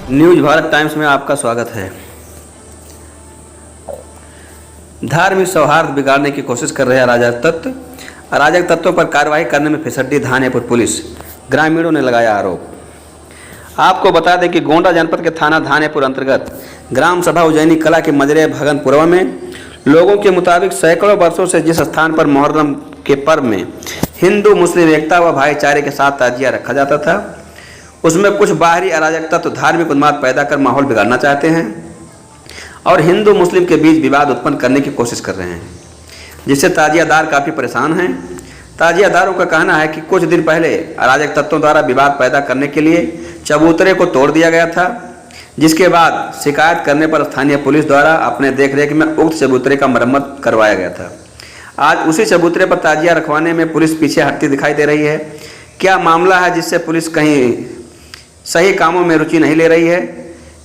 News Bharat times में आपका स्वागत है। धार्मिक सौहार्द बिगाड़ने की कोशिश कर रहे अराजक तत्वों पर कार्रवाई करने में फिसड्डी धानेपुर पुलिस, ग्रामीणों ने लगाया आरोप। आपको बता दें कि गोंडा जनपद के थाना धानेपुर अंतर्गत ग्राम सभा उज्जैनी कला के मजरे भगनपुरवा में लोगों के मुताबिक सैकड़ों वर्षों से जिस स्थान पर मुहर्रम के पर्व में हिंदू मुस्लिम एकता व भाईचारे के साथ ताजिया रखा जाता था, उसमें कुछ बाहरी अराजक तत्व धार्मिक उन्माद पैदा कर माहौल बिगाड़ना चाहते हैं और हिंदू मुस्लिम के बीच विवाद उत्पन्न करने की कोशिश कर रहे हैं, जिससे ताजियादार काफ़ी परेशान हैं। ताजियादारों का कहना है कि कुछ दिन पहले अराजक तत्वों द्वारा विवाद पैदा करने के लिए चबूतरे को तोड़ दिया गया था, जिसके बाद शिकायत करने पर स्थानीय पुलिस द्वारा अपने देखरेख में उक्त चबूतरे का मरम्मत करवाया गया था। आज उसी चबूतरे पर ताजिया रखवाने में पुलिस पीछे हटती दिखाई दे रही है। क्या मामला है जिससे पुलिस कहीं सही कामों में रुचि नहीं ले रही है?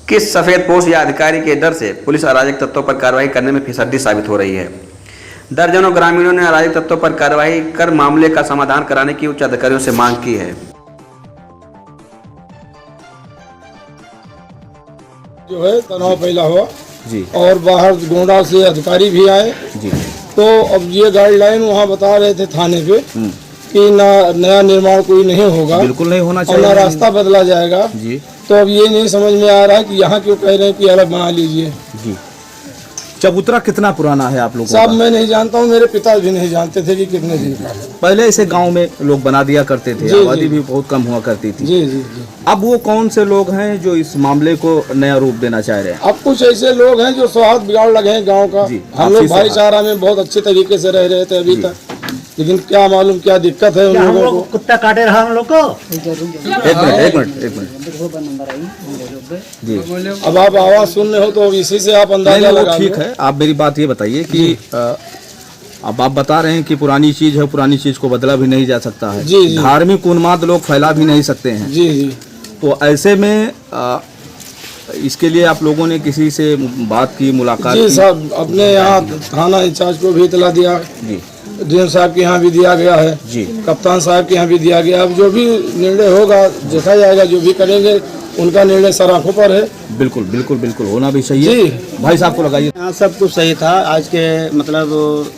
किस सफ़ेदपोश या अधिकारी के डर से पुलिस अराजक तत्वों पर कार्रवाई करने में फिसड्डी साबित हो रही है? दर्जनों ग्रामीणों ने अराजक तत्वों पर कार्रवाई कर मामले का समाधान कराने की उच्च अधिकारियों से मांग की है। जो है तनाव फैला हुआ जी, और बाहर गोंडा से अधिकारी भी आए जी। तो अब ये गाइडलाइन वहाँ बता रहे थे थाने पे कि नया निर्माण कोई नहीं होगा, बिल्कुल नहीं होना और चाहिए, ना रास्ता बदला जाएगा जी। तो अब ये नहीं समझ में आ रहा है कि यहाँ क्यों कह रहे हैं कि अलग बना लीजिए। जी, चबूतरा कितना पुराना है आप लोगों साहब का? मैं नहीं जानता हूँ, मेरे पिता भी नहीं जानते थे कि कितने दिन का है। पहले इसे गांव में लोग बना दिया करते थे, आबादी भी बहुत कम हुआ करती थी। जी जी जी। अब वो कौन से लोग हैं जो इस मामले को नया रूप देना चाह रहे हैं? अब कुछ ऐसे लोग हैं जो सौहार्द बिगाड़ लगे हैं गाँव का। जी, हम लोग भाईचारा में बहुत अच्छे तरीके से रह रहे थे अभी तक, लेकिन क्या मालूम क्या दिक्कत है उन लोगों को। कुत्ता काटे रहा हम लोग को। एक मिनट जी। अब आप आवाज सुन रहे हो तो इसी से आप अंदाजा लगा लो। ठीक है, आप मेरी बात ये बताइए कि अब आप बता रहे हैं कि पुरानी चीज है, पुरानी चीज को बदला भी नहीं जा सकता है। जी, जी। धार्मिक उन्माद लोग फैला भी नहीं सकते हैं। जी जी। तो ऐसे में इसके लिए आप लोगों ने किसी से बात की, मुलाकात जी की? साहब, अपने यहाँ थाना इंचार्ज को भी इतला दिया, जी डीएम साहब के यहाँ भी दिया गया है, जी। कप्तान साहब के यहाँ भी दिया गया। अब जो भी निर्णय होगा देखा जाएगा, जो भी करेंगे उनका निर्णय सर आंखों पर है। बिल्कुल बिल्कुल बिल्कुल होना भी चाहिए। जी। भाई साहब को लगाइए। यहाँ सब कुछ सही था। आज के मतलब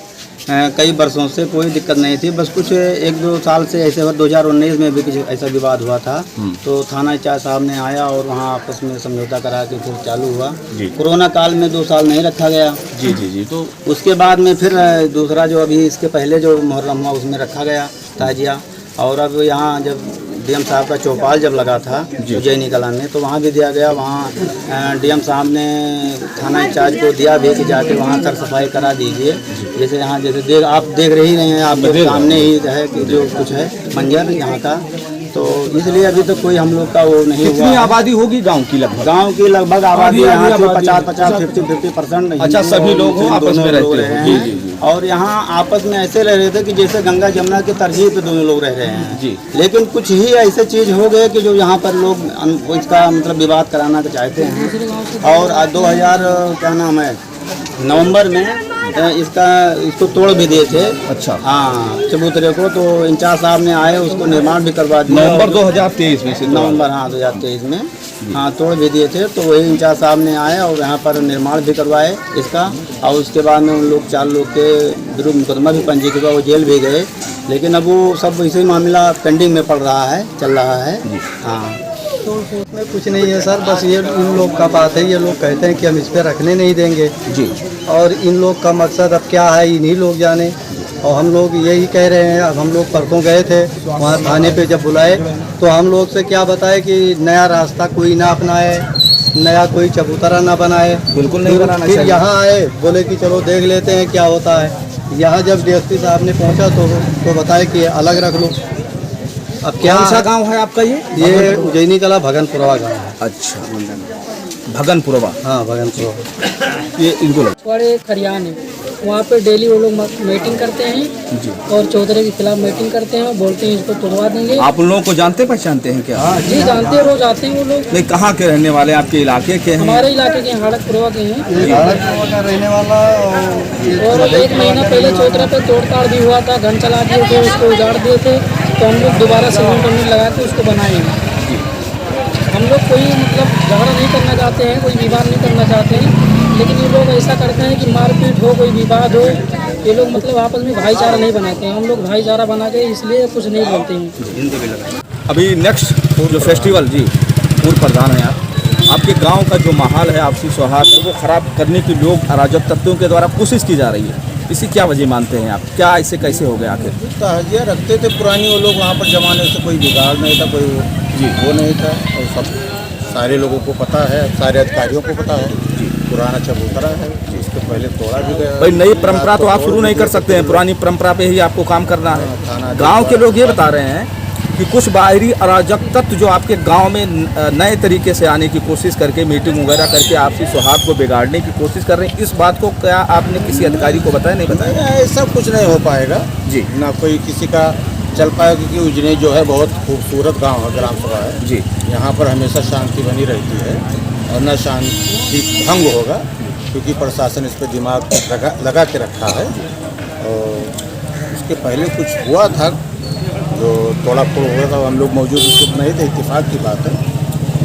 कई वर्षों से कोई दिक्कत नहीं थी, बस कुछ एक दो साल से ऐसे 2019 में भी कुछ ऐसा विवाद हुआ था, तो थाना इंचार्ज साहब ने आया और वहाँ आपस में समझौता करा के फिर चालू हुआ। कोरोना काल में 2 साल नहीं रखा गया। जी जी जी। तो उसके बाद में फिर दूसरा जो अभी इसके पहले जो मुहर्रम हुआ उसमें रखा गया ताजिया। और अब यहाँ जब डीएम साहब का चौपाल जब लगा था उज्जैनी कला में, तो वहाँ भी दिया गया। वहाँ डीएम साहब ने थाना इंचार्ज को दिया भी कि जाके वहाँ कर सफाई करा दीजिए। जैसे यहाँ जैसे आप देख रही नहीं हैं, आपके सामने ही है कि जो कुछ है मंजर यहाँ का, तो इसलिए अभी तक कोई हम लोग का वो नहीं हुआ। कितनी आबादी होगी गांव की? लगभग आबादी यहाँ की 50-50 अच्छा, सभी लोग आपस में रहते हैं। जी, जी, जी। और यहाँ आपस में ऐसे रह रहे थे कि जैसे गंगा जमुना की तरजीह पे दोनों लोग रह रहे हैं जी। लेकिन कुछ ही ऐसे चीज हो गए कि जो यहाँ पर लोग इसका मतलब विवाद कराना चाहते हैं। और 2000 क्या नाम है नवंबर में इसको तोड़ भी दिए थे। अच्छा। हाँ, चबूतरे को तो इंचार्ज साहब ने आए, उसको निर्माण भी करवा दिया। नवंबर 2023 में से? नवंबर, हाँ 2023 में, हाँ तोड़ भी दिए थे। तो वही इंचार्ज साहब ने आए और यहाँ पर निर्माण भी करवाए इसका। और उसके बाद में उन लोग 4 लोग के विरुद्ध मुकदमा भी पंजीकृत हुआ, वो जेल भी गए। लेकिन अब वो सब इसी मामला पेंडिंग में पड़ रहा है, चल रहा है। हाँ, तो उसमें कुछ नहीं है सर, बस ये इन लोग का बात है। ये लोग कहते हैं कि हम इस पर रखने नहीं देंगे जी, और इन लोग का मकसद अब क्या है इन्हीं लोग जाने। और हम लोग यही कह रहे हैं। अब हम लोग परसों गए थे वहाँ थाने पे, जब बुलाए तो हम लोग से क्या बताए कि नया रास्ता कोई ना अपनाए, नया कोई चबूतरा ना बनाए। बिल्कुल नहीं बनाना चाहिए। फिर यहाँ आए, बोले कि चलो देख लेते हैं क्या होता है। यहाँ जब डीएसपी साहब ने पहुँचा तो बताए कि अलग रख लो। अब क्या कौन सा गांव है आपका? ये उज्जैनी कला भगनपुरवा गाँव है। अच्छा, भगनपुरवा। हाँ, भगनपुरवा। ये इनको बड़े खरियान है, वहाँ पे डेली वो लोग मीटिंग करते हैं जी, और चौधरी के खिलाफ मीटिंग करते हैं और बोलते हैं इसको तोड़वा देंगे। आप उन लोगों को जानते पहचानते हैं क्या? जी जानते हैं, रोज आते हैं वो लोग। नहीं, कहाँ के रहने वाले? आपके इलाके के हैं? हमारे इलाके के हाड़कपुरवा के हैं। हाड़कपुरवा का रहने वाला। और 1 महीना पहले चौतरा पे तोड़ताड़ भी हुआ था, घन चला दिए थे, उसको उजाड़ दिए थे। तो हम लोग दोबारा सीमेंट लगा के उसको बनाएंगे। हम लोग कोई मतलब झगड़ा नहीं करना चाहते हैं, कोई विवाद नहीं करना चाहते हैं, लेकिन ये लोग ऐसा करते हैं कि मारपीट हो, कोई विवाद हो, ये लोग मतलब आपस में भाईचारा नहीं बनाते हैं। हम लोग भाईचारा बना के इसलिए कुछ नहीं बोलते हैं। अभी नेक्स्ट जो फेस्टिवल जी पूर्व प्रधान है आपके गांव का जो माहौल है आपसी सौहार्द है वो ख़राब करने की लोग अराजक तत्वों के द्वारा कोशिश की जा रही है, इसी क्या वजह मानते हैं आप? क्या ऐसे कैसे हो गया आखिर? तहजिया रखते थे पुरानी वो लोग वहाँ पर जमाने से, कोई बिगाड़ नहीं था, कोई वो नहीं था, और सब सारे लोगों को पता है, सारे अधिकारियों को पता है। पुराना चबूतरा है, इसके पहले तोड़ा भी गया। भाई नई परंपरा तो आप शुरू नहीं कर सकते हैं, पुरानी परंपरा पे ही आपको काम करना है। गांव के लोग ये बता रहे हैं कि कुछ बाहरी अराजक तत्व जो आपके गांव में नए तरीके से आने की कोशिश करके मीटिंग वगैरह करके आपसी सौहार्द को बिगाड़ने की कोशिश कर रहे हैं, इस बात को क्या आपने किसी अधिकारी को बताया? नहीं बताया? ऐसा कुछ नहीं हो पाएगा जी, ना कोई किसी का चल पाएगा, क्योंकि उजने जो है बहुत खूबसूरत गांव है, ग्राम सभा है जी। यहाँ पर हमेशा शांति बनी रहती है और न शांति भंग होगा, क्योंकि प्रशासन इस पर दिमाग लगा के रखा है। और इसके पहले कुछ हुआ था जो तोड़ा फोड़ हुआ था, हम लोग मौजूद उस वक्त नहीं थे, इत्तेफाक की बात है,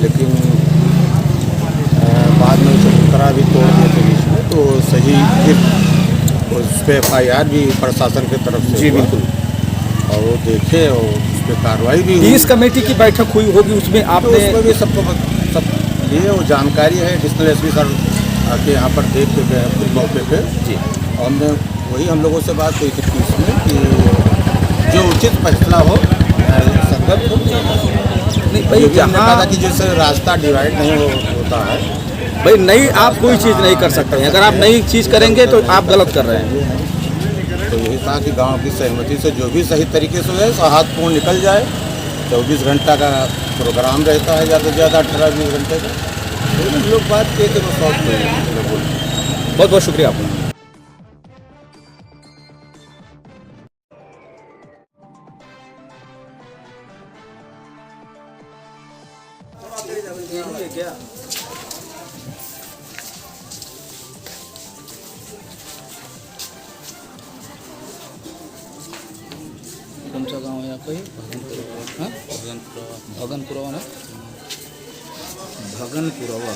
लेकिन बाद में चबूतरा भी तोड़ दिए थे बीच में, तो सही फिर उस पर FIR भी प्रशासन की तरफ से जी बिल्कुल, और वो देखे और उस पर कार्रवाई भी हुई। इस कमेटी की बैठक हुई होगी, उसमें तो आपने उसमें भी सबको सब ये वो जानकारी है, एडिशनल SP सर आके यहाँ पर देख के गए खुद मौके पे जी, और हमने वही हम लोगों से बात हुई थी इसमें कि जो उचित फैसला हो संगत हो। नहीं भाई ये भी हमने कहा था जहाँ कि जैसे रास्ता डिवाइड नहीं होता है, भाई नई आप कोई चीज़ नहीं कर सकते हैं, अगर आप नई चीज़ करेंगे तो आप गलत कर रहे हैं। तो यही था कि गांव की सहमति से जो भी सही तरीके से है सौहार्दपूर्ण निकल जाए। 24 घंटा का प्रोग्राम रहता है, ज़्यादा से ज़्यादा 18-20 घंटे का। तो हम लोग बात किए थे, वो सॉल्व बहुत बहुत शुक्रिया आपका। कौन सा गाँव है आपका? ये भगनपुरवा ना? भगनपुरवा